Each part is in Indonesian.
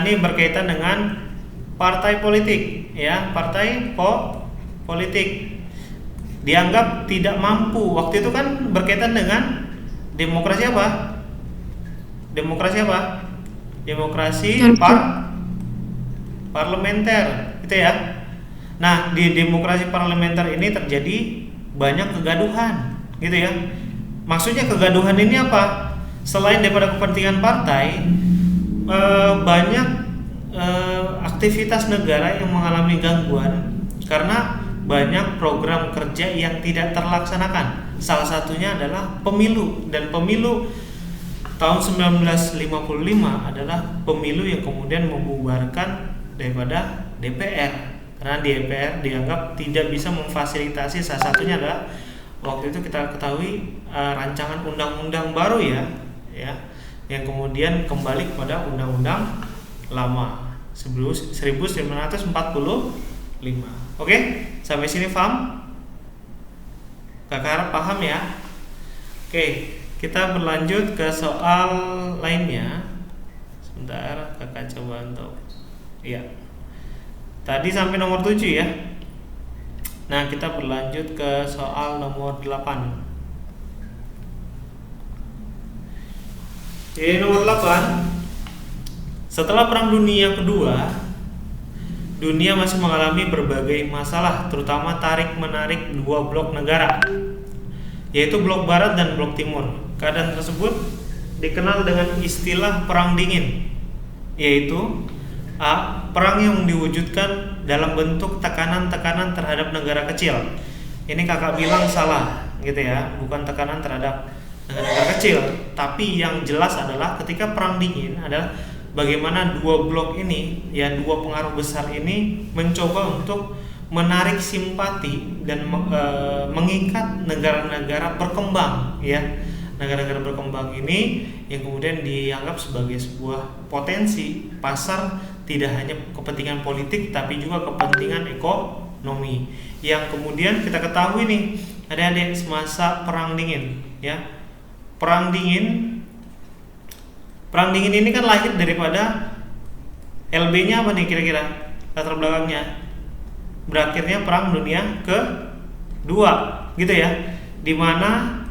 ini berkaitan dengan partai politik, ya, politik dianggap tidak mampu. Waktu itu kan berkaitan dengan demokrasi apa? Demokrasi parlementer, gitu ya. Nah, di demokrasi parlementer ini terjadi banyak kegaduhan, gitu ya. Maksudnya kegaduhan ini apa? Selain daripada kepentingan partai, banyak aktivitas negara yang mengalami gangguan karena banyak program kerja yang tidak terlaksanakan. Salah satunya adalah pemilu, dan pemilu tahun 1955 adalah pemilu yang kemudian membubarkan daripada DPR, karena DPR dianggap tidak bisa memfasilitasi. Salah satunya adalah waktu itu kita ketahui rancangan undang-undang baru ya, yang kemudian kembali kepada undang-undang lama 1945. Oke, sampai sini paham? Kakak harap paham ya. Oke, kita berlanjut ke soal lainnya. Sebentar, kakak coba untuk ya. Tadi sampai nomor 7 ya. Nah, kita berlanjut ke soal nomor 8. Jadi nomor 8, setelah Perang Dunia Kedua, dunia masih mengalami berbagai masalah, terutama tarik-menarik dua blok negara, yaitu blok barat dan blok timur. Keadaan tersebut dikenal dengan istilah Perang Dingin, yaitu A. Perang yang diwujudkan dalam bentuk tekanan-tekanan terhadap negara kecil. Ini kakak bilang salah, gitu ya, bukan tekanan terhadap negara kecil, tapi yang jelas adalah ketika Perang Dingin adalah bagaimana dua blok ini, ya, dua pengaruh besar ini mencoba untuk menarik simpati dan mengikat negara-negara berkembang, ya. Negara-negara berkembang ini yang kemudian dianggap sebagai sebuah potensi pasar, tidak hanya kepentingan politik tapi juga kepentingan ekonomi, yang kemudian kita ketahui nih adik-adik semasa Perang Dingin, ya. Perang Dingin ini kan lahir daripada LB-nya apa nih kira-kira latar belakangnya? Berakhirnya Perang Dunia Kedua, gitu ya, dimana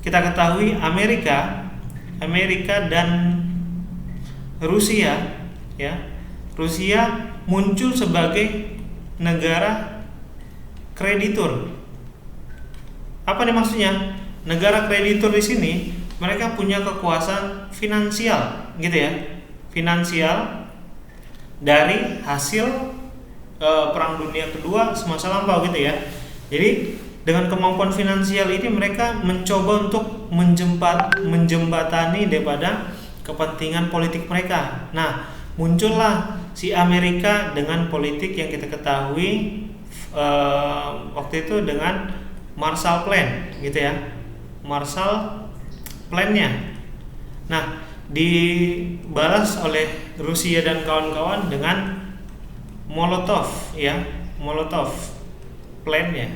kita ketahui Amerika dan Rusia, ya, Rusia muncul sebagai negara kreditur. Apa nih maksudnya? Negara kreditur di sini mereka punya kekuasaan finansial, gitu ya, finansial dari hasil Perang Dunia Kedua semasa lampau, gitu ya. Jadi dengan kemampuan finansial ini mereka mencoba untuk menjembatani daripada kepentingan politik mereka. Nah, muncullah si Amerika dengan politik yang kita ketahui waktu itu dengan Marshall Plan, gitu ya, Marshall Plan-nya. Nah, dibalas oleh Rusia dan kawan-kawan dengan Molotov, ya, Molotov Plan-nya.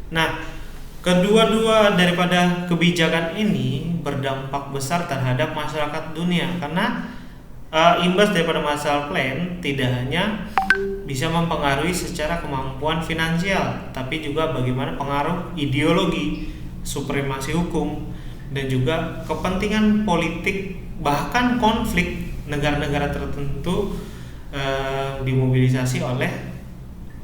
Nah, kedua-dua daripada kebijakan ini berdampak besar terhadap masyarakat dunia, karena imbas daripada Marshall Plan tidak hanya bisa mempengaruhi secara kemampuan finansial, tapi juga bagaimana pengaruh ideologi, supremasi hukum, dan juga kepentingan politik, bahkan konflik negara-negara tertentu dimobilisasi oleh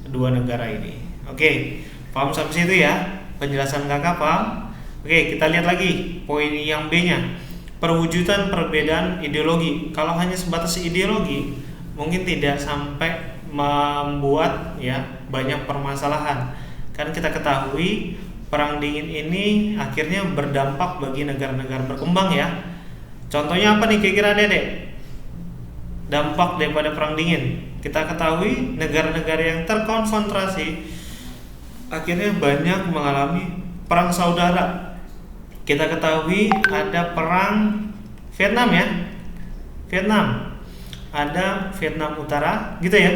kedua negara ini. Oke, paham sampai situ ya? Penjelasan kakak paham? Oke, kita lihat lagi poin yang B-nya. Perwujudan perbedaan ideologi. Kalau hanya sebatas ideologi, mungkin tidak sampai membuat, ya, banyak permasalahan. Kan kita ketahui Perang Dingin ini akhirnya berdampak bagi negara-negara berkembang, ya. Contohnya apa nih kira-kira Dedek? Dampak daripada Perang Dingin. Kita ketahui negara-negara yang terkonfrontasi akhirnya banyak mengalami perang saudara. Kita ketahui ada perang Vietnam, ya, Vietnam, ada Vietnam Utara, gitu ya,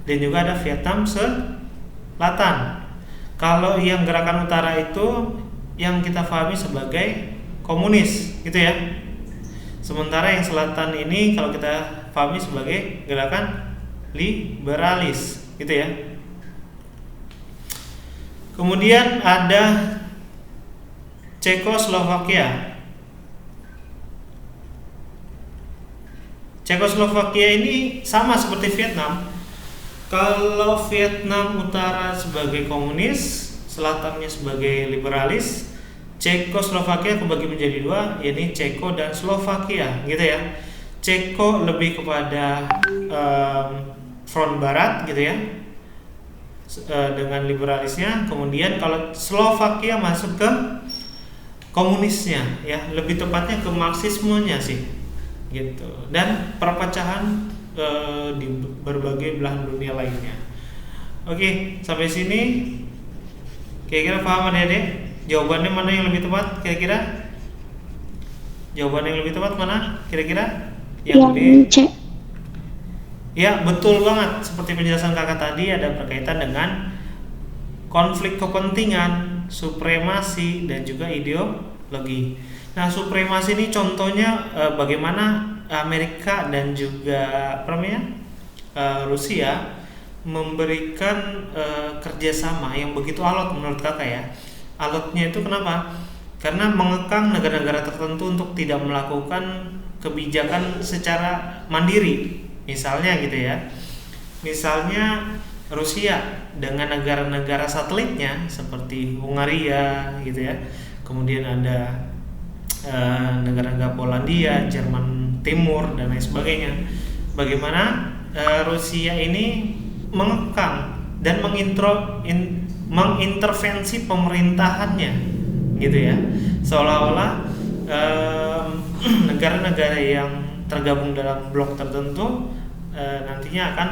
dan juga ada Vietnam Selatan. Kalau yang gerakan utara itu yang kita pahami sebagai komunis, gitu ya. Sementara yang selatan ini kalau kita pahami sebagai gerakan liberalis, gitu ya. Kemudian ada Cekoslovakia. Cekoslovakia ini sama seperti Vietnam. Kalau Vietnam Utara sebagai komunis, selatannya sebagai liberalis, Cekoslovakia kebagi menjadi dua, yakni Ceko dan Slovakia, gitu ya. Ceko lebih kepada front barat, gitu ya, dengan liberalisnya. Kemudian kalau Slovakia masuk ke komunisnya, ya, lebih tepatnya ke marxismenya sih, gitu. Dan perpecahan di berbagai belahan dunia lainnya. Oke, sampai sini kira-kira paham adik-adik? Jawabannya mana yang lebih tepat kira-kira? Jawaban yang lebih tepat mana kira-kira? Yang B. C. Ya, betul banget. Seperti penjelasan kakak tadi, ada berkaitan dengan konflik kepentingan, supremasi, dan juga ideologi. Nah, supremasi ini contohnya bagaimana Amerika dan juga Rusia memberikan kerjasama yang begitu alot menurut kakak ya. Alotnya itu kenapa? Karena mengekang negara-negara tertentu untuk tidak melakukan kebijakan secara mandiri. Misalnya gitu ya. Misalnya Rusia dengan negara-negara satelitnya seperti Hungaria gitu ya. Kemudian ada negara-negara Polandia, Jerman Timur dan lain sebagainya. Bagaimana Rusia ini mengekang dan mengintervensi pemerintahannya, gitu ya, seolah-olah negara-negara yang tergabung dalam blok tertentu nantinya akan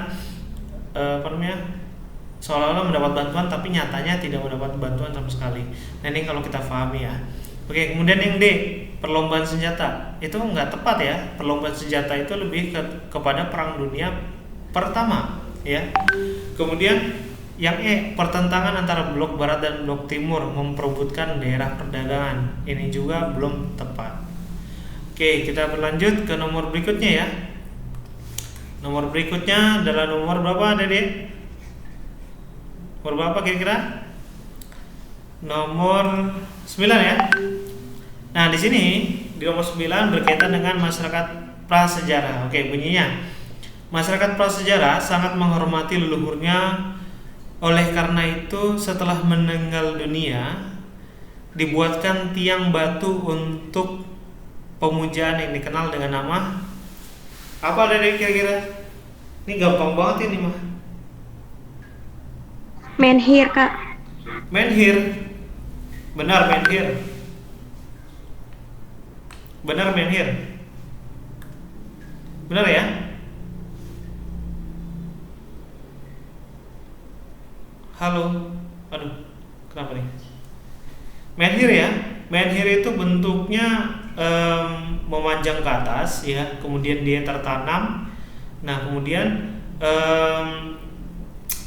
seolah-olah mendapat bantuan, tapi nyatanya tidak mendapat bantuan sama sekali. Nah, ini kalau kita pahami ya. Oke, kemudian yang D, perlombaan senjata. Itu nggak tepat ya. Perlombaan senjata itu lebih kepada Perang Dunia Pertama, ya. Kemudian yang E, pertentangan antara blok barat dan blok timur memperebutkan daerah perdagangan. Ini juga belum tepat. Oke, kita berlanjut ke nomor berikutnya ya. Nomor berikutnya adalah nomor berapa, Dede? Nomor berapa kira-kira? Nomor 9 ya. Nah, di sini di nomor 9 berkaitan dengan masyarakat prasejarah. Oke, bunyinya. Masyarakat prasejarah sangat menghormati leluhurnya. Oleh karena itu, setelah meninggal dunia, dibuatkan tiang batu untuk pemujaan yang dikenal dengan nama apa, dari kira-kira? Ini gampang banget ini mah. Menhir, Kak. Menhir. Benar, menhir. Benar, menhir. Benar ya? Halo. Aduh, kenapa nih? Menhir ya. Menhir itu bentuknya memanjang ke atas ya, kemudian dia tertanam. Nah, kemudian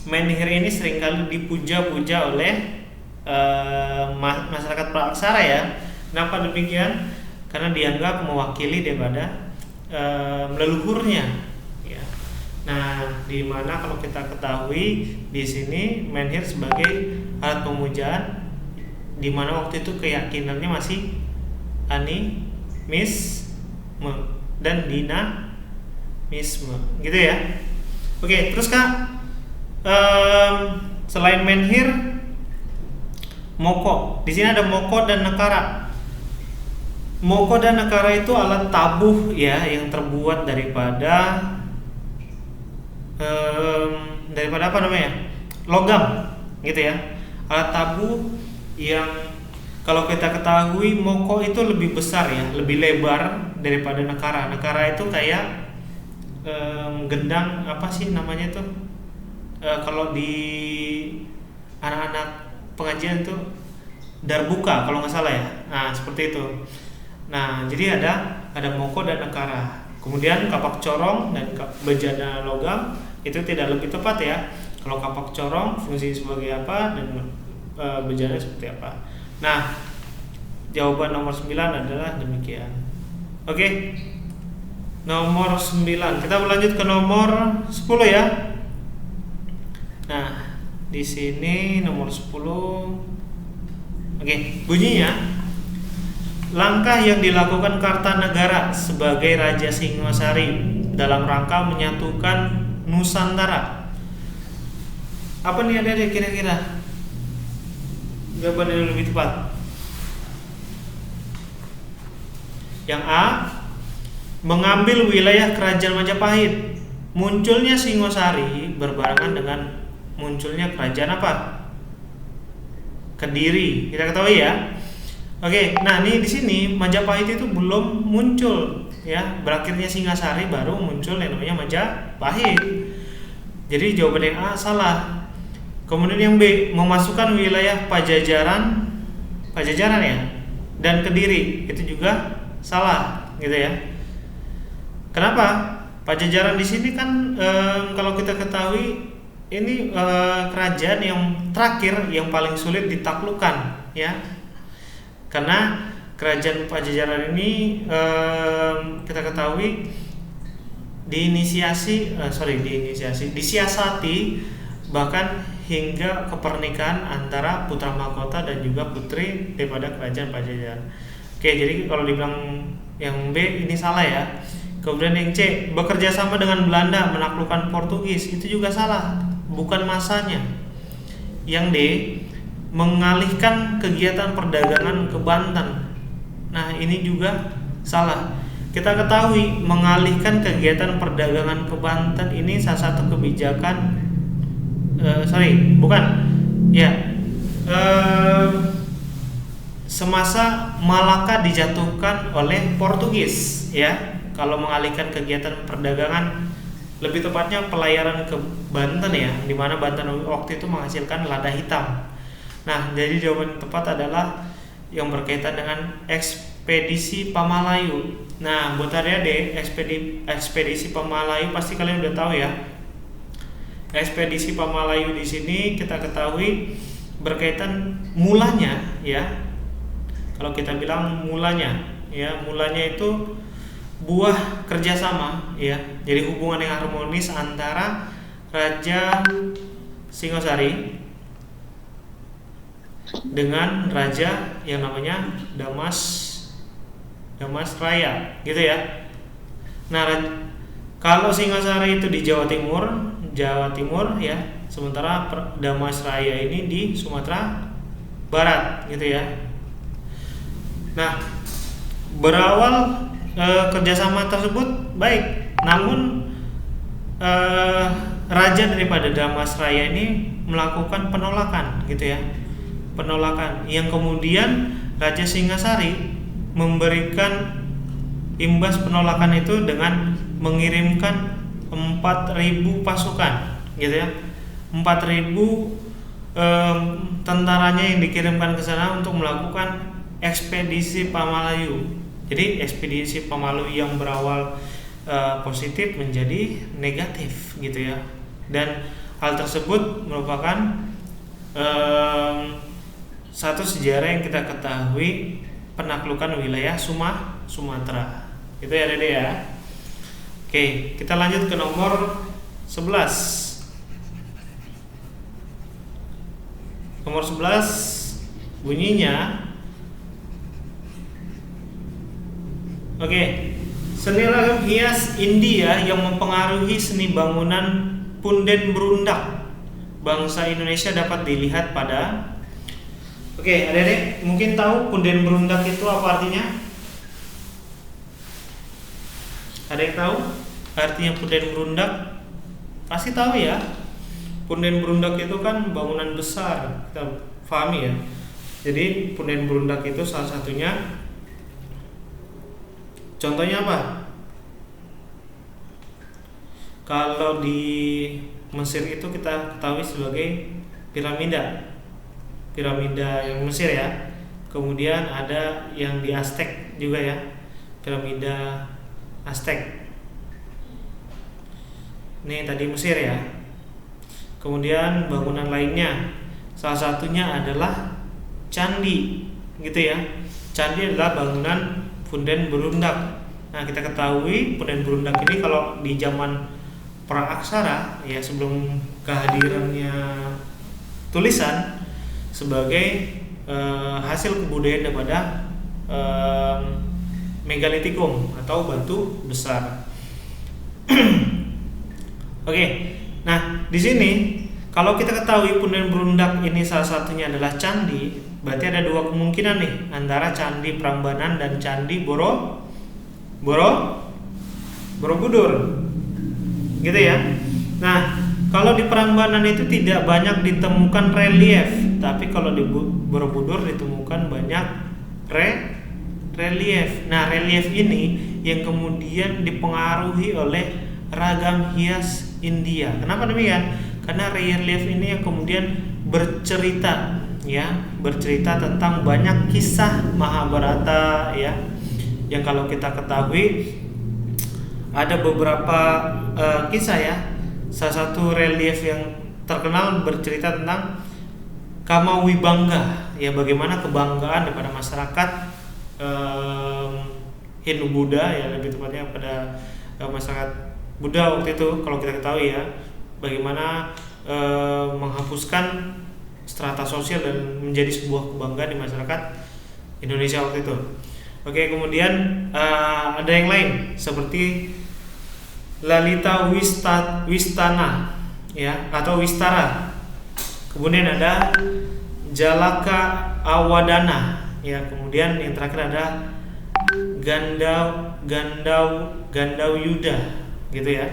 menhir ini seringkali dipuja-puja oleh masyarakat praksara ya. Kenapa demikian? Karena dianggap mewakili daripada leluhurnya ya. Nah, di mana kalau kita ketahui di sini menhir sebagai alat pemujaan, di mana waktu itu keyakinannya masih animisme dan dinamisme, gitu ya. Oke, terus Kak, selain menhir, moko. Di sini ada moko dan nekara. Moko dan nekara itu alat tabuh ya, yang terbuat daripada apa namanya? Logam, gitu ya. Alat tabuh yang kalau kita ketahui moko itu lebih besar ya, lebih lebar daripada nekara. Nekara itu kayak gendang apa sih namanya itu? Kalau di anak-anak pengajian itu darbuka kalau nggak salah ya. Nah, seperti itu. Nah, jadi ada moko dan nekara. Kemudian kapak corong dan bejana logam itu tidak lebih tepat ya. Kalau kapak corong fungsi sebagai apa dan bejana seperti apa. Nah, jawaban nomor 9 adalah demikian. Oke. Nomor 9. Kita berlanjut ke nomor 10 ya. Nah, di sini nomor 10. Oke, bunyinya langkah yang dilakukan Kartanegara sebagai Raja Singosari dalam rangka menyatukan Nusantara. Apa nih Adik kira-kira? Jawaban yang lebih tepat. Yang A, mengambil wilayah kerajaan Majapahit. Munculnya Singosari berbarengan dengan munculnya kerajaan apa? Kediri. Kita ketahui ya. Oke, nah ini di sini Majapahit itu belum muncul ya. Berakhirnya Singasari baru muncul yang namanya Majapahit. Jadi jawaban yang A salah. Kemudian yang B, memasukkan wilayah Pajajaran ya dan Kediri, itu juga salah gitu ya. Kenapa? Pajajaran di sini kan kalau kita ketahui ini kerajaan yang terakhir yang paling sulit ditaklukkan ya. Karena kerajaan Pajajaran ini kita ketahui disiasati bahkan hingga kepernikahan antara putra mahkota dan juga putri daripada kerajaan Pajajaran. Oke, jadi kalau dibilang yang B ini salah ya. Kemudian yang C, bekerja sama dengan Belanda menaklukkan Portugis, itu juga salah, bukan masanya. Yang D, mengalihkan kegiatan perdagangan ke Banten. Nah, ini juga salah. Kita ketahui mengalihkan kegiatan perdagangan ke Banten ini salah satu kebijakan semasa Malaka dijatuhkan oleh Portugis ya. Kalau mengalihkan kegiatan perdagangan, lebih tepatnya pelayaran ke Banten ya, di mana Banten waktu itu menghasilkan lada hitam. Nah, jadi jawaban tepat adalah yang berkaitan dengan ekspedisi Pamalayu. Nah, buat adik-adik, ekspedisi Pamalayu pasti kalian udah tahu ya. Ekspedisi Pamalayu di sini kita ketahui berkaitan mulanya ya. Kalau kita bilang mulanya itu buah kerjasama ya. Jadi hubungan yang harmonis antara Raja Singosari dengan raja yang namanya Damas Raya gitu ya. Nah, kalau Singosari itu di Jawa Timur ya, sementara Damas Raya ini di Sumatera Barat gitu ya. Nah, berawal kerjasama tersebut baik, namun raja daripada Damas Raya ini melakukan penolakan gitu ya, penolakan yang kemudian Raja Singasari memberikan imbas penolakan itu dengan mengirimkan 4.000 pasukan gitu ya, 4.000 tentaranya yang dikirimkan ke sana untuk melakukan ekspedisi Pamalayu. Jadi ekspedisi Pamalayu yang berawal positif menjadi negatif gitu ya. Dan hal tersebut merupakan satu sejarah yang kita ketahui penaklukan wilayah Sumatera. Itu ya Dede ya. Oke, kita lanjut ke nomor 11. Nomor 11 bunyinya seni logam hias India yang mempengaruhi seni bangunan punden berundak bangsa Indonesia dapat dilihat pada. Adik-adik mungkin tahu punden berundak itu apa artinya? Ada yang tahu artinya punden berundak? Pasti tahu ya. Punden berundak itu kan bangunan besar, kita pahami ya. Jadi punden berundak itu salah satunya, contohnya apa? Kalau di Mesir itu kita ketahui sebagai piramida yang Mesir ya. Kemudian ada yang di Aztec juga ya, piramida Aztec. Ini tadi Mesir ya. Kemudian bangunan lainnya, salah satunya adalah candi gitu ya. Candi adalah bangunan punden berundak. Nah, kita ketahui punden berundak ini kalau di zaman praaksara ya, sebelum kehadirannya tulisan, sebagai hasil kebudayaan daripada megalitikum atau batu besar. Oke, nah di sini kalau kita ketahui punden berundak ini salah satunya adalah candi, berarti ada dua kemungkinan nih antara candi Prambanan dan candi Borobudur, gitu ya. Nah, kalau di Prambanan itu tidak banyak ditemukan relief, tapi kalau di Borobudur ditemukan banyak relief. Nah, relief ini yang kemudian dipengaruhi oleh ragam hias India. Kenapa demikian? Karena relief ini yang kemudian bercerita tentang banyak kisah Mahabharata ya. Yang kalau kita ketahui ada beberapa kisah ya. Salah satu relief yang terkenal bercerita tentang Kamawibangga ya, bagaimana kebanggaan daripada masyarakat Hindu Buddha ya, lebih tepatnya pada masyarakat Buddha waktu itu, kalau kita ketahui ya, bagaimana menghapuskan strata sosial dan menjadi sebuah kebanggaan di masyarakat Indonesia waktu itu. Oke, kemudian ada yang lain seperti Lalita Wistana ya, atau Wistara. Kemudian ada Jalaka Awadana ya, kemudian yang terakhir ada Gandau Yuda gitu ya.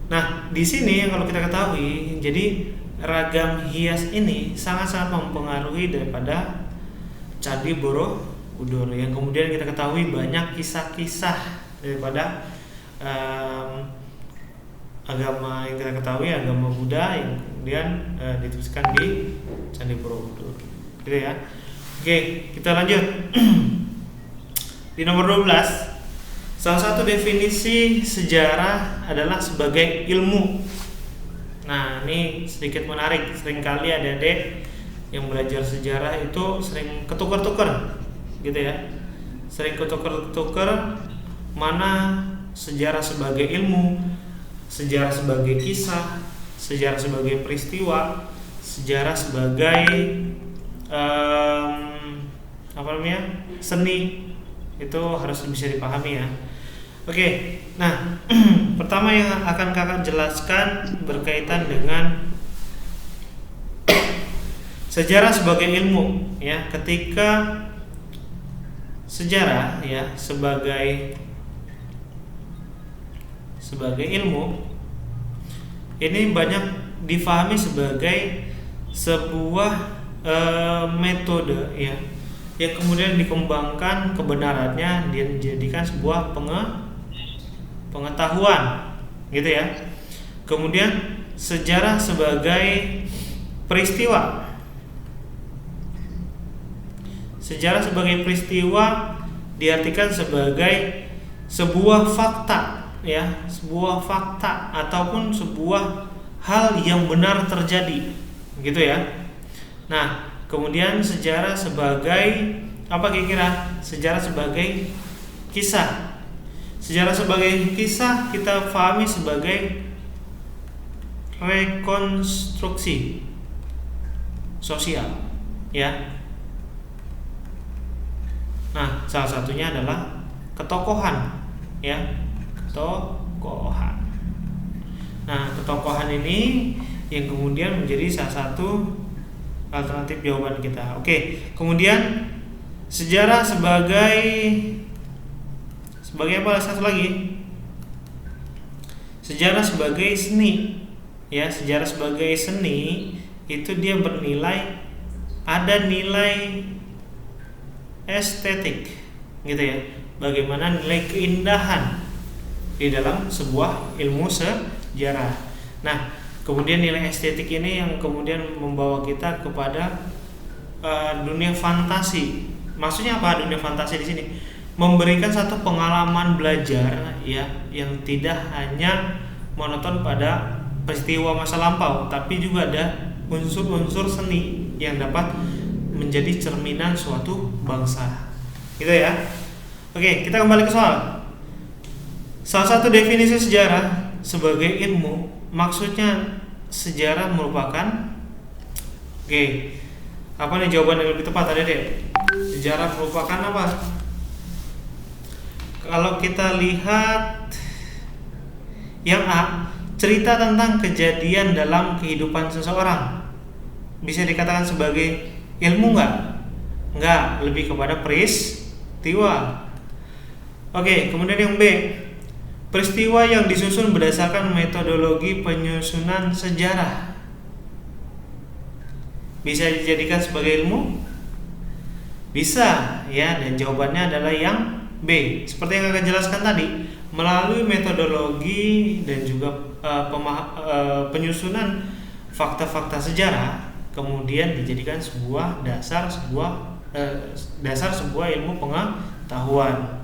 Nah, di sini kalau kita ketahui, jadi ragam hias ini sangat-sangat mempengaruhi daripada Candi Borobudur yang kemudian kita ketahui banyak kisah-kisah daripada agama yang kita ketahui, agama Buddha yang kemudian dituliskan di Candi Borobudur gitu ya. Oke, kita lanjut. Di nomor 12, salah satu definisi sejarah adalah sebagai ilmu. Nah, ini sedikit menarik. Seringkali adik-adik yang belajar sejarah itu sering ketukar-tukar gitu ya. Sering ketukar-tukar mana sejarah sebagai ilmu, sejarah sebagai kisah, sejarah sebagai peristiwa, sejarah sebagai seni. Itu harus bisa dipahami ya. Oke, nah pertama yang akan kakak jelaskan berkaitan dengan sejarah sebagai ilmu ya. Ketika sejarah ya sebagai ilmu ini banyak difahami sebagai sebuah metode ya, yang kemudian dikembangkan kebenarannya dia dijadikan sebuah pengetahuan gitu ya. Kemudian sejarah sebagai peristiwa. Sejarah sebagai peristiwa diartikan sebagai sebuah fakta ya, sebuah fakta ataupun sebuah hal yang benar terjadi gitu ya. Nah, kemudian sejarah sebagai apa kira-kira? Sejarah sebagai kisah. Sejarah sebagai kisah kita pahami sebagai rekonstruksi sosial ya. Nah, salah satunya adalah ketokohan ya, ketokohan. Nah, ketokohan ini yang kemudian menjadi salah satu alternatif jawaban kita. Oke, kemudian sejarah sebagai apa satu lagi? Sejarah sebagai seni. Ya, sejarah sebagai seni itu dia bernilai, ada nilai estetik gitu ya. Bagaimana nilai keindahan di dalam sebuah ilmu sejarah. Nah, kemudian nilai estetik ini yang kemudian membawa kita kepada dunia fantasi. Maksudnya apa dunia fantasi di sini? Memberikan satu pengalaman belajar ya, yang tidak hanya monoton pada peristiwa masa lampau, tapi juga ada unsur-unsur seni yang dapat menjadi cerminan suatu bangsa. Gitu ya. Oke, kita kembali ke soal. Salah satu definisi sejarah sebagai ilmu, maksudnya sejarah merupakan, oke, apa nih jawaban yang lebih tepat tadi deh? Sejarah merupakan apa? Kalau kita lihat yang A, cerita tentang kejadian dalam kehidupan seseorang, bisa dikatakan sebagai ilmu nggak? Nggak, lebih kepada peristiwa. Oke, kemudian yang B, peristiwa yang disusun berdasarkan metodologi penyusunan sejarah, bisa dijadikan sebagai ilmu? Bisa, ya. Dan jawabannya adalah yang B. Seperti yang akan jelaskan tadi, melalui metodologi dan juga penyusunan fakta-fakta sejarah, kemudian dijadikan sebuah dasar sebuah ilmu pengetahuan.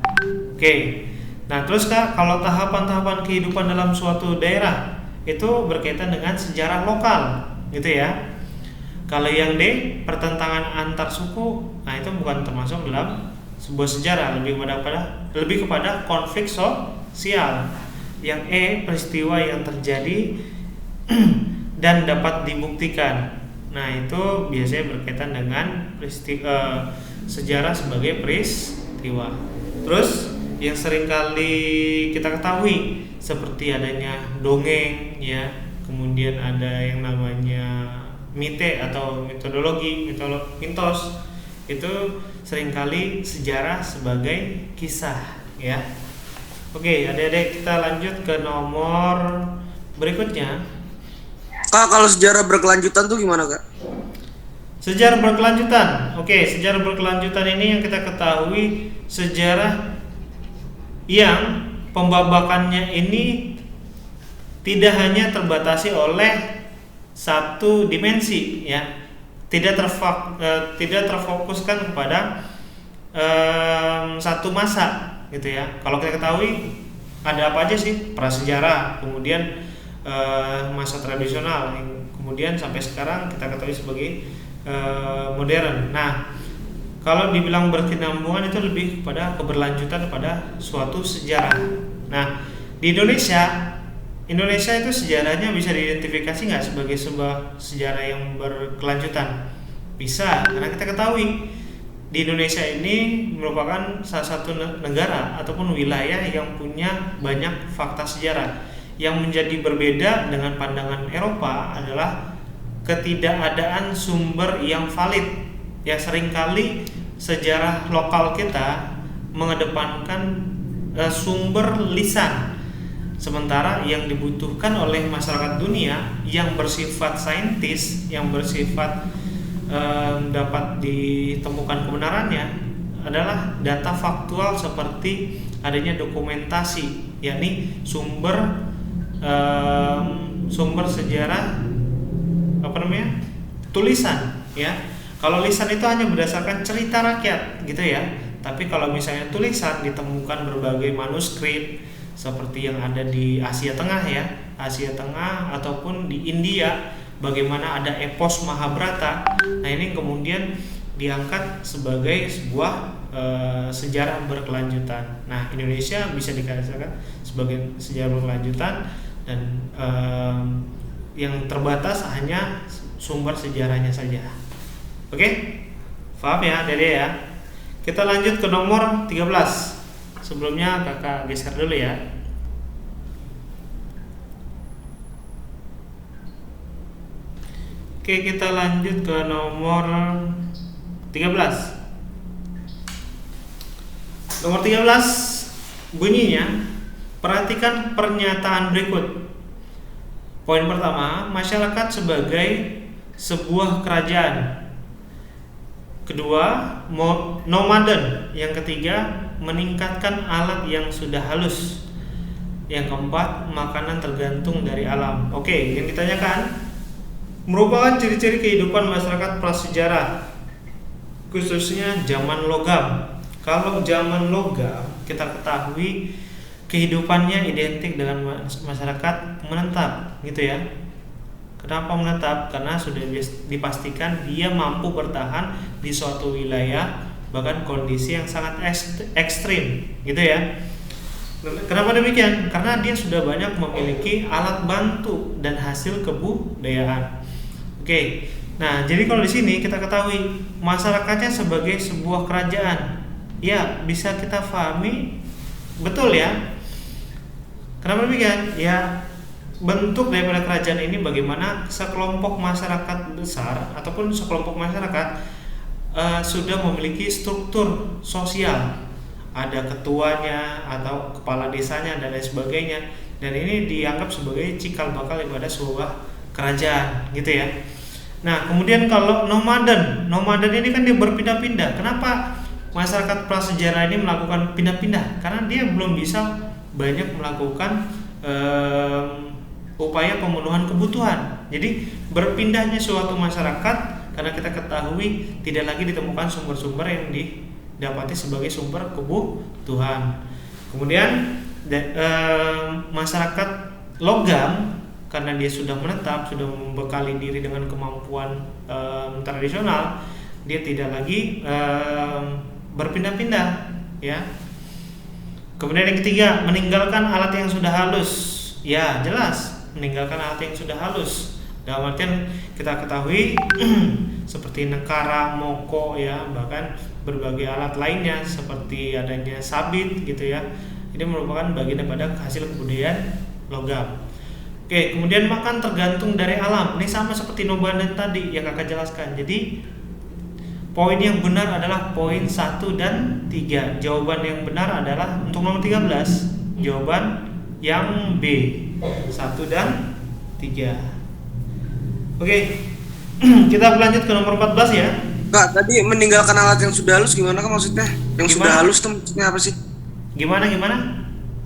Oke. Nah, terus Kak, kalau tahapan-tahapan kehidupan dalam suatu daerah itu berkaitan dengan sejarah lokal, gitu ya. Kalau yang D, pertentangan antar suku, nah itu bukan termasuk dalam sebuah sejarah, lebih kepada konflik sosial. Yang E, peristiwa yang terjadi dan dapat dibuktikan. Nah, itu biasanya berkaitan dengan sejarah sebagai peristiwa. Terus yang seringkali kita ketahui seperti adanya dongeng, ya, kemudian ada yang namanya mite atau mitos, itu seringkali sejarah sebagai kisah, ya. Oke, adik-adik, kita lanjut ke nomor berikutnya. Kak, kalau sejarah berkelanjutan tuh gimana, Kak? Sejarah berkelanjutan. Oke, sejarah berkelanjutan ini yang kita ketahui sejarah yang pembabakannya ini tidak hanya terbatasi oleh satu dimensi, ya. Tidak terfokuskan kepada satu masa, gitu ya. Kalau kita ketahui ada apa aja sih? Prasejarah, kemudian masa tradisional, kemudian sampai sekarang kita ketahui sebagai modern. Nah, kalau dibilang berkesinambungan itu lebih kepada keberlanjutan pada suatu sejarah. Nah, di Indonesia itu sejarahnya bisa diidentifikasi nggak sebagai sebuah sejarah yang berkelanjutan? Bisa, karena kita ketahui di Indonesia ini merupakan salah satu negara ataupun wilayah yang punya banyak fakta sejarah. Yang menjadi berbeda dengan pandangan Eropa adalah ketidakadaan sumber yang valid. Ya, seringkali sejarah lokal kita mengedepankan sumber lisan, sementara yang dibutuhkan oleh masyarakat dunia yang bersifat saintis, yang bersifat dapat ditemukan kebenarannya adalah data faktual seperti adanya dokumentasi, yakni sumber sejarah tulisan, ya. Kalau lisan itu hanya berdasarkan cerita rakyat, gitu ya. Tapi kalau misalnya tulisan ditemukan berbagai manuskrip seperti yang ada di Asia Tengah, ya, Asia Tengah ataupun di India, bagaimana ada epos Mahabharata. Nah, ini kemudian diangkat sebagai sebuah sejarah berkelanjutan. Nah, Indonesia bisa dikatakan sebagai sejarah berkelanjutan dan yang terbatas hanya sumber sejarahnya saja. Oke? Paham ya, Dede ya? Kita lanjut ke nomor 13. Sebelumnya kakak geser dulu ya. Oke, kita lanjut ke nomor 13. Nomor 13 bunyinya, perhatikan pernyataan berikut. Poin pertama, masyarakat sebagai sebuah kerajaan. Kedua, nomaden. Yang ketiga, meningkatkan alat yang sudah halus. Yang keempat, makanan tergantung dari alam. Oke, yang ditanyakan merupakan ciri-ciri kehidupan masyarakat prasejarah, khususnya zaman logam. Kalau zaman logam, kita ketahui kehidupannya identik dengan masyarakat menetap, gitu ya. Kenapa menetap? Karena sudah dipastikan dia mampu bertahan di suatu wilayah bahkan kondisi yang sangat ekstrim, gitu ya. Kenapa demikian? Karena dia sudah banyak memiliki alat bantu dan hasil kebudayaan. Oke. Nah, jadi kalau di sini kita ketahui masyarakatnya sebagai sebuah kerajaan. Ya, bisa kita pahami betul ya. Kenapa demikian? Ya, bentuk daripada kerajaan ini bagaimana sekelompok masyarakat besar ataupun sekelompok masyarakat sudah memiliki struktur sosial. Ada ketuanya atau kepala desanya dan lain sebagainya, dan ini dianggap sebagai cikal bakal daripada sebuah kerajaan, gitu ya. Nah, kemudian kalau nomaden ini kan dia berpindah-pindah. Kenapa masyarakat prasejarah ini melakukan pindah-pindah? Karena dia belum bisa banyak melakukan upaya pemenuhan kebutuhan. Jadi berpindahnya suatu masyarakat karena kita ketahui tidak lagi ditemukan sumber-sumber yang didapati sebagai sumber kebutuhan. Kemudian masyarakat logam, karena dia sudah menetap, sudah membekali diri dengan kemampuan tradisional, dia tidak lagi berpindah-pindah, ya. Kemudian yang ketiga, meninggalkan alat yang sudah halus. Ya, jelas, meninggalkan alat yang sudah halus. Dalam artian kita ketahui seperti nekara, moko, ya, bahkan berbagai alat lainnya seperti adanya sabit, gitu ya. Ini merupakan bagian daripada hasil kebudayaan logam. Oke, kemudian makan tergantung dari alam. Ini sama seperti nomaden tadi yang kakak jelaskan. Jadi poin yang benar adalah poin 1 dan 3. Jawaban yang benar adalah untuk nomor 13. Jawaban yang B, 1 dan 3. Oke. Kita berlanjut ke nomor 14 ya. Kak, tadi meninggalkan alat yang sudah halus gimana Kak maksudnya? Yang sudah halus itu maksudnya apa sih? Gimana?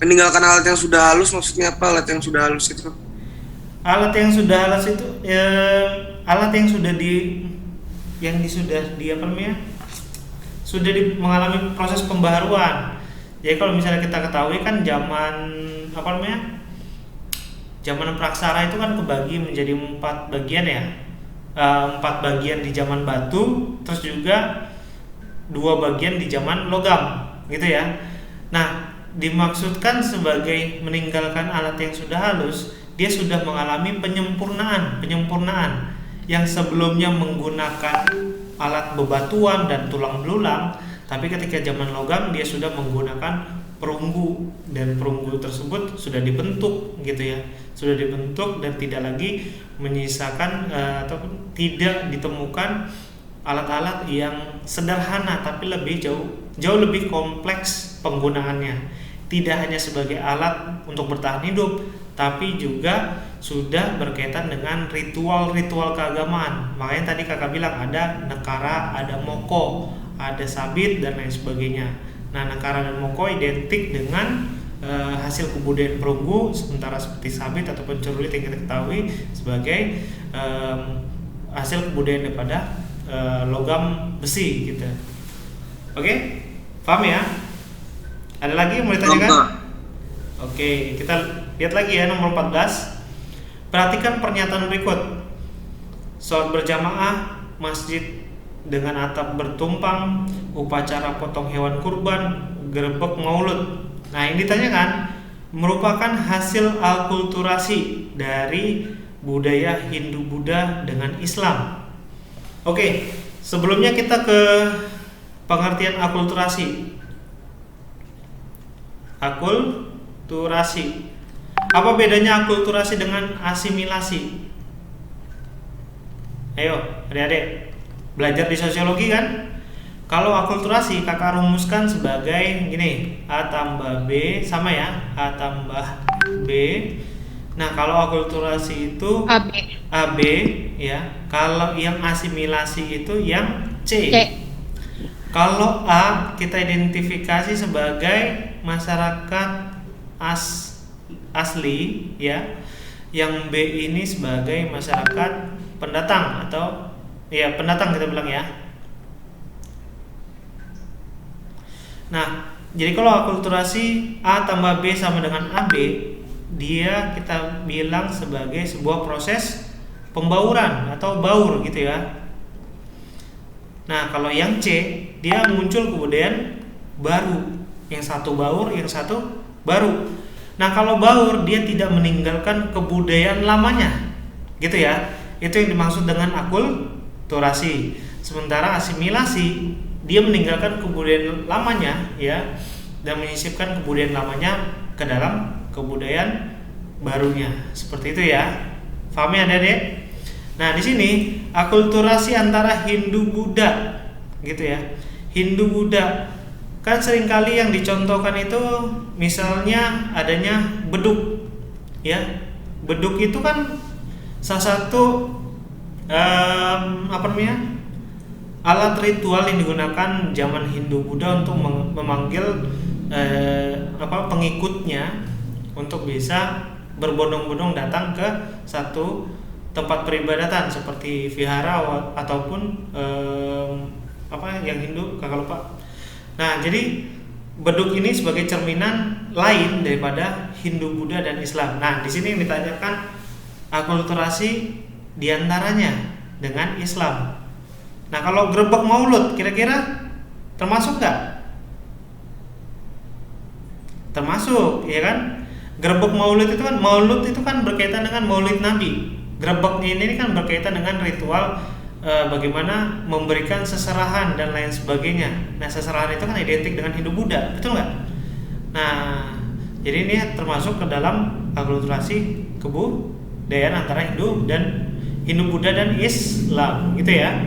Meninggalkan alat yang sudah halus maksudnya apa? Alat yang sudah halus itu? Alat yang sudah halus itu alat yang sudah mengalami proses pembaharuan. Jadi kalau misalnya kita ketahui kan zaman praksara itu kan kebagi menjadi 4 bagian ya. 4 bagian di zaman batu, terus juga 2 bagian di zaman logam, gitu ya. Nah, dimaksudkan sebagai meninggalkan alat yang sudah halus, dia sudah mengalami penyempurnaan yang sebelumnya menggunakan alat bebatuan dan tulang belulang, tapi ketika zaman logam dia sudah menggunakan perunggu, dan perunggu tersebut sudah dibentuk, gitu ya, sudah dibentuk dan tidak lagi menyisakan ataupun tidak ditemukan alat-alat yang sederhana, tapi jauh lebih kompleks penggunaannya. Tidak hanya sebagai alat untuk bertahan hidup, tapi juga sudah berkaitan dengan ritual-ritual keagamaan. Makanya tadi kakak bilang ada nekara, ada moko, ada sabit dan lain sebagainya. Nah, nekara dan moko identik dengan hasil kebudayaan perunggu, sementara seperti sabit ataupun cerulit yang kita ketahui sebagai hasil kebudayaan daripada logam besi, gitu. Oke, paham ya? Ada lagi yang mau ditanyakan? Oke, kita lihat lagi ya nomor 14. Perhatikan pernyataan berikut. Salat berjamaah, masjid dengan atap bertumpang, upacara potong hewan kurban, gerebek maulud. Nah, yang ditanyakan merupakan hasil akulturasi dari budaya Hindu-Buddha dengan Islam. Oke, sebelumnya kita ke pengertian akulturasi. Akulturasi. Apa bedanya akulturasi dengan asimilasi? Ayo, adik-adik, belajar di sosiologi kan? Kalau akulturasi kakak rumuskan sebagai gini, A tambah B sama ya, A tambah B. Nah, kalau akulturasi itu AB ya. Kalau yang asimilasi itu yang C. Kalau A kita identifikasi sebagai masyarakat asli ya. Yang B ini sebagai masyarakat pendatang atau ya pendatang kita bilang ya. Nah, jadi kalau akulturasi A tambah B sama dengan AB, dia kita bilang sebagai sebuah proses pembauran atau baur, gitu ya. Nah, kalau yang C, dia muncul kebudayaan baru. Yang satu baur, yang satu baru. Nah, kalau baur dia tidak meninggalkan kebudayaan lamanya. Gitu ya. Itu yang dimaksud dengan akulturasi. Sementara asimilasi dia meninggalkan kebudayaan lamanya ya dan menyisipkan kebudayaan lamanya ke dalam kebudayaan barunya. Seperti itu ya. Paham ya, Adik? Nah, di sini akulturasi antara Hindu Buddha gitu ya. Hindu Buddha kan seringkali yang dicontohkan itu misalnya adanya beduk ya. Beduk itu kan salah satu alat ritual yang digunakan zaman Hindu Buddha untuk memanggil pengikutnya untuk bisa berbondong-bondong datang ke satu tempat peribadatan seperti vihara ataupun yang Hindu kakak lupa. Nah, jadi beduk ini sebagai cerminan lain daripada Hindu, Buddha dan Islam. Nah, di sini yang ditanyakan akulturasi diantaranya dengan Islam. Nah, kalau grebek maulud kira-kira termasuk nggak? Termasuk, ya kan? Grebek maulud itu kan berkaitan dengan maulid Nabi. Grebeknya ini kan berkaitan dengan ritual bagaimana memberikan seserahan dan lain sebagainya. Nah, seserahan itu kan identik dengan Hindu Buddha, betul nggak? Nah, jadi ini termasuk ke dalam akulturasi kebudayaan antara Hindu Buddha dan Islam, gitu ya.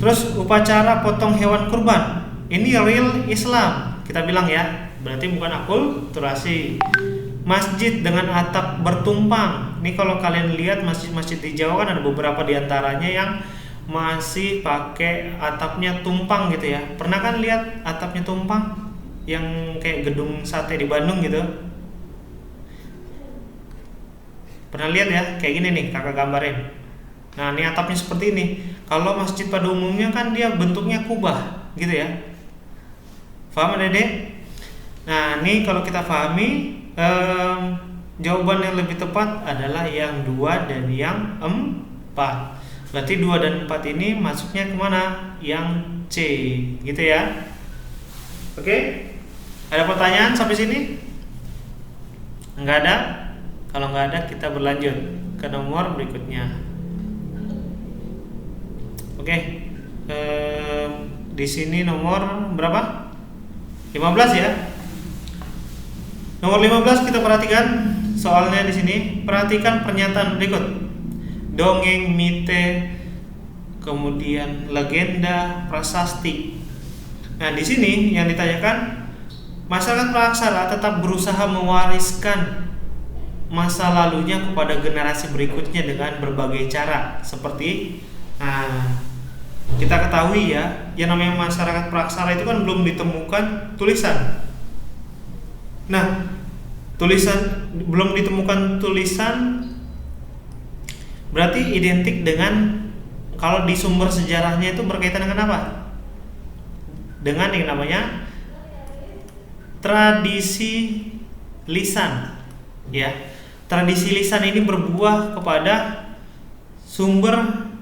Terus upacara potong hewan kurban, ini real Islam kita bilang ya, berarti bukan akulturasi. Masjid dengan atap bertumpang, ini kalau kalian lihat masjid-masjid di Jawa kan ada beberapa diantaranya yang masih pakai atapnya tumpang gitu ya. Pernah kan lihat atapnya tumpang yang kayak gedung sate di Bandung gitu? Pernah lihat ya? Kayak gini nih, kakak gambarin. Nah, ini atapnya seperti ini. Kalau masjid pada umumnya kan dia bentuknya kubah gitu ya. Paham Dede? Nah, ini kalau kita pahami, jawaban yang lebih tepat adalah yang 2 dan yang 4. Berarti 2 dan 4 ini masuknya kemana? Yang C, gitu ya. Oke? Ada pertanyaan sampai sini? Enggak ada? Kalau enggak ada, kita berlanjut ke nomor berikutnya. Oke. Di sini nomor berapa? 15 ya. Nomor 15 kita perhatikan soalnya di sini. Perhatikan pernyataan berikut. Dongeng, mite, kemudian legenda, prasasti. Nah, di sini yang ditanyakan, masyarakat Praksara tetap berusaha mewariskan masa lalunya kepada generasi berikutnya dengan berbagai cara. Seperti kita ketahui ya, yang namanya masyarakat Praksara itu kan belum ditemukan tulisan. Nah, belum ditemukan tulisan berarti identik dengan, kalau di sumber sejarahnya itu berkaitan dengan apa? Dengan yang namanya tradisi lisan ya. Tradisi lisan ini berbuah kepada sumber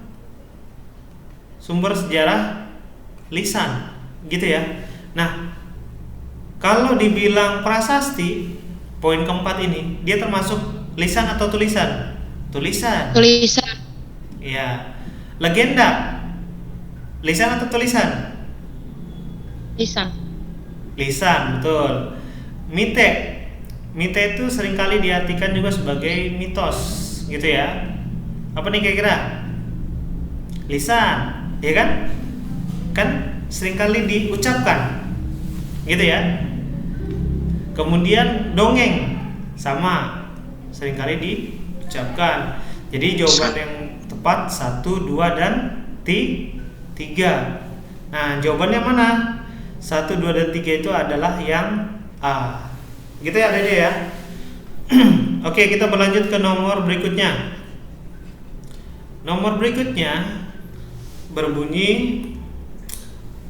sejarah lisan gitu ya. Nah, kalau dibilang prasasti, poin keempat ini, dia termasuk lisan atau tulisan? Tulisan. Ya. Legenda, lisan atau tulisan? Lisan, betul. Mite itu seringkali diartikan juga sebagai mitos, gitu ya. Apa nih kira-kira? Lisan, ya kan? Kan seringkali diucapkan, gitu ya. Kemudian dongeng, sama, seringkali diucapkan. Jadi jawaban yang tepat 1, 2, dan 3. Nah, jawabannya mana? 1, 2, dan 3 itu adalah yang A. Gitu ya Dede ya. Oke, kita berlanjut ke nomor berikutnya. Nomor berikutnya berbunyi,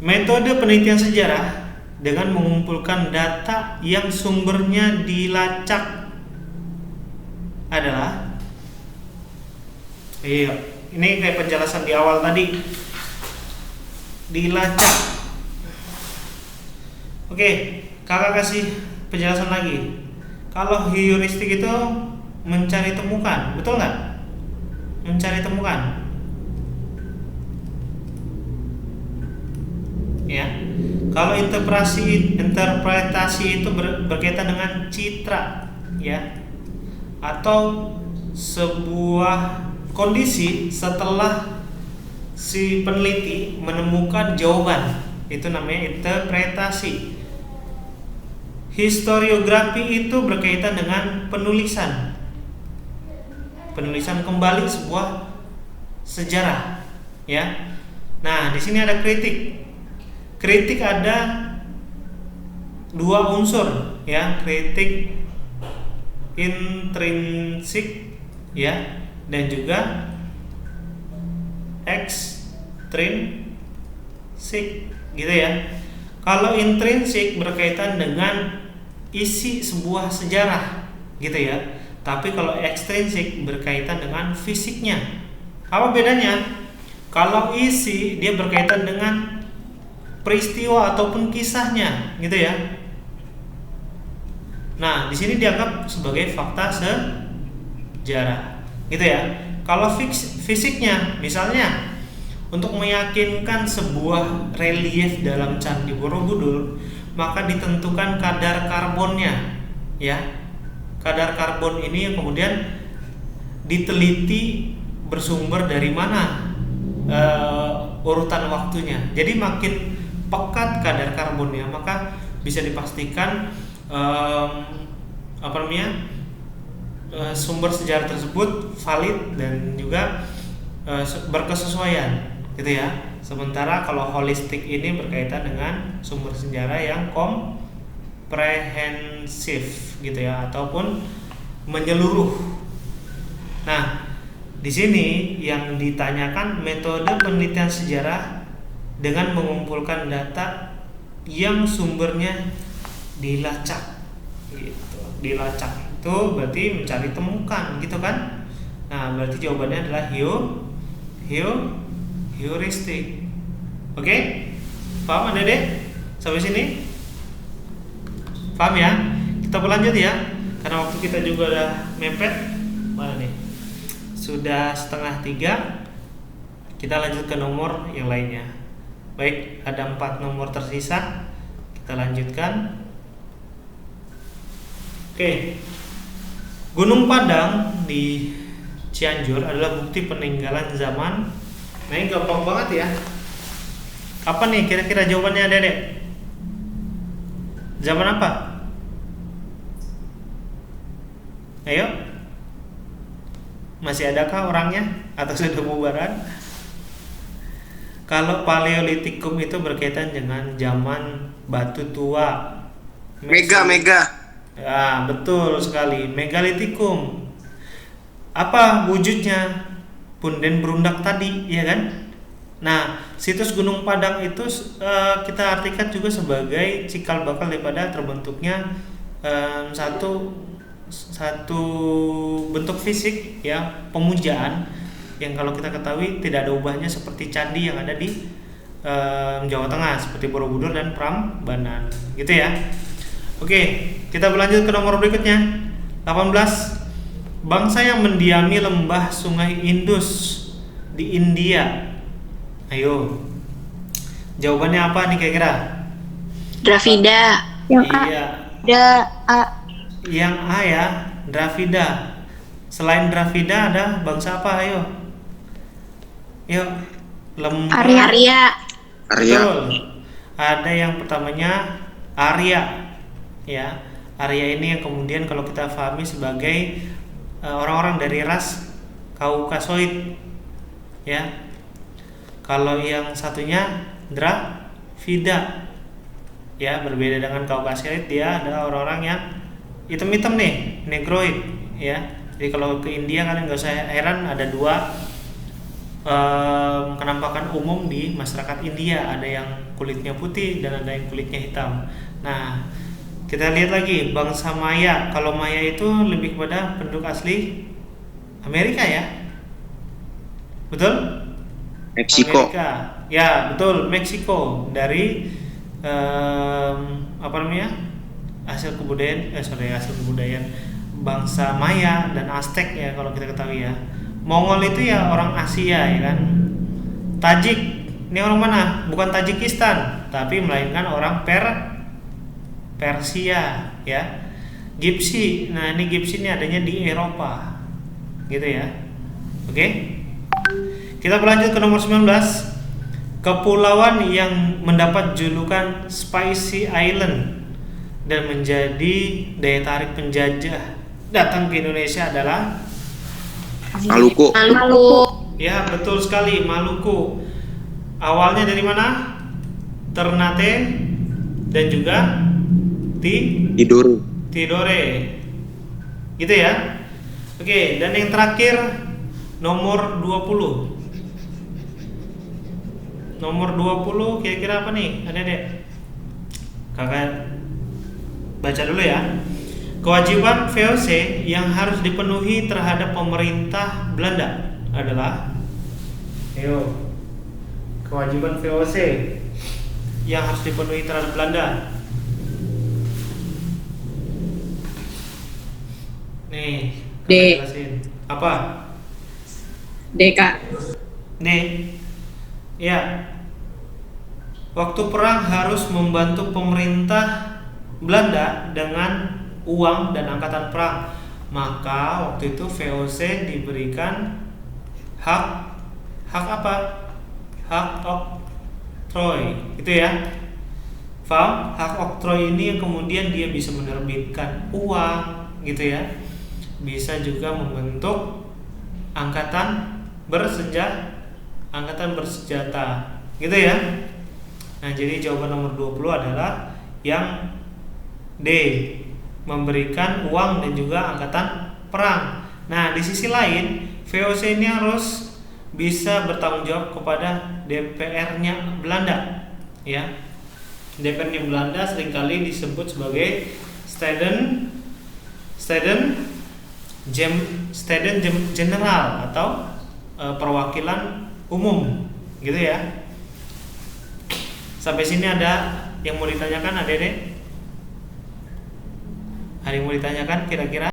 metode penelitian sejarah dengan mengumpulkan data yang sumbernya dilacak adalah, ini kayak penjelasan di awal tadi. dilacak. Oke, kakak kasih penjelasan lagi. Kalau heuristik itu mencari temukan, betul nggak? Mencari temukan, ya. Kalau interpretasi itu berkaitan dengan citra, ya, atau sebuah kondisi setelah si peneliti menemukan jawaban, itu namanya interpretasi. Historiografi itu berkaitan dengan penulisan kembali sebuah sejarah, ya. Nah, di sini ada kritik. Kritik ada dua unsur, ya, kritik intrinsik, ya, dan juga ekstrinsik, gitu ya. Kalau intrinsik berkaitan dengan isi sebuah sejarah, gitu ya. Tapi kalau ekstrinsik berkaitan dengan fisiknya. Apa bedanya? Kalau isi dia berkaitan dengan peristiwa ataupun kisahnya, gitu ya. Nah, di sini dianggap sebagai fakta sejarah, gitu ya. Kalau fisiknya, misalnya untuk meyakinkan sebuah relief dalam Candi Borobudur, maka ditentukan kadar karbonnya, ya. Kadar karbon ini yang kemudian diteliti bersumber dari mana urutan waktunya. Jadi makin pekat kadar karbonnya, maka bisa dipastikan sumber sejarah tersebut valid dan juga berkesesuaian, gitu ya. Sementara kalau holistik ini berkaitan dengan sumber sejarah yang komprehensif, gitu ya, ataupun menyeluruh. Nah, di sini yang ditanyakan metode penelitian sejarah dengan mengumpulkan data yang sumbernya dilacak, gitu. Dilacak itu berarti mencari temukan, gitu kan? Nah, berarti jawabannya adalah heuristik. Oke? Paham Adek? Sampai sini? Paham ya? Kita berlanjut ya, karena waktu kita juga udah mepet. Mana nih? Sudah 2:30. Kita lanjut ke nomor yang lainnya. Baik, ada 4 nomor tersisa. Kita lanjutkan. Oke. Gunung Padang di Cianjur adalah bukti peninggalan zaman. Nah, ini gampang banget ya. Apa nih kira-kira jawabannya, Dedek? Zaman apa? Ayo. Masih adakah orangnya atau sudah bubaran? Kalau Paleolitikum itu berkaitan dengan zaman batu tua. Mega. Ah, betul sekali. Megalitikum. Apa wujudnya? Punden berundak tadi, ya kan? Nah, situs Gunung Padang itu kita artikan juga sebagai cikal bakal daripada terbentuknya satu bentuk fisik, ya, pemujaan yang kalau kita ketahui tidak ada ubahnya seperti candi yang ada di Jawa Tengah seperti Borobudur dan Prambanan, gitu ya. Oke, kita berlanjut ke nomor berikutnya. 18. Bangsa yang mendiami lembah Sungai Indus di India. Ayo. Jawabannya apa nih kira-kira? Dravida. Yang A. Iya. A. Yang A ya, Dravida. Selain Dravida ada bangsa apa? Ayo. Yuk. Lembah Arya. Betul. Ada yang pertamanya Arya. Ya. Arya ini yang kemudian kalau kita pahami sebagai orang-orang dari ras Kaukasoid. Ya. Kalau yang satunya Dravida. Ya, berbeda dengan Kaukasoid, dia adalah orang-orang yang hitam-hitam nih, Negroid, ya. Jadi kalau ke India kalian nggak usah heran ada dua kenampakan umum di masyarakat India, ada yang kulitnya putih dan ada yang kulitnya hitam. Nah, kita lihat lagi bangsa Maya. Kalau Maya itu lebih kepada penduduk asli Amerika, ya, betul? Meksiko. Amerika. Ya, betul, Meksiko. Dari apa namanya? Hasil kebudayaan bangsa Maya dan Aztec ya kalau kita ketahui ya. Mongol itu ya orang Asia ya kan. Tajik, ini orang mana? Bukan Tajikistan, tapi melainkan orang Persia ya. Gipsi, nah ini Gipsi ini adanya di Eropa, gitu ya. Oke, kita berlanjut ke nomor 19. Kepulauan yang mendapat julukan Spicy Island dan menjadi daya tarik penjajah datang ke Indonesia adalah Maluku. ya betul sekali, Maluku. Awalnya dari mana? Ternate dan juga Tidore. Gitu ya. Oke, dan yang terakhir nomor 20. Nomor 20 kira-kira apa nih? Adek-adek. Kakak baca dulu ya. Kewajiban VOC yang harus dipenuhi terhadap pemerintah Belanda adalah kewajiban VOC yang harus dipenuhi terhadap Belanda. Nih, D. jelasin. Apa? D, Kak. D. Ya. Waktu perang harus membantu pemerintah Belanda dengan uang dan angkatan perang. Maka waktu itu VOC diberikan hak apa? Hak oktroy, itu ya. Paham? Hak oktroy ini kemudian dia bisa menerbitkan uang, gitu ya. Bisa juga membentuk angkatan bersenjata, gitu ya. Nah, jadi jawaban nomor 20 adalah yang D, memberikan uang dan juga angkatan perang. Nah, di sisi lain, VOC ini harus bisa bertanggung jawab kepada DPR-nya Belanda, ya. DPR-nya Belanda seringkali disebut sebagai Staten General atau perwakilan umum, gitu ya. Sampai sini ada yang mau ditanyakan, Adek? Ada yang mau ditanyakan kira-kira?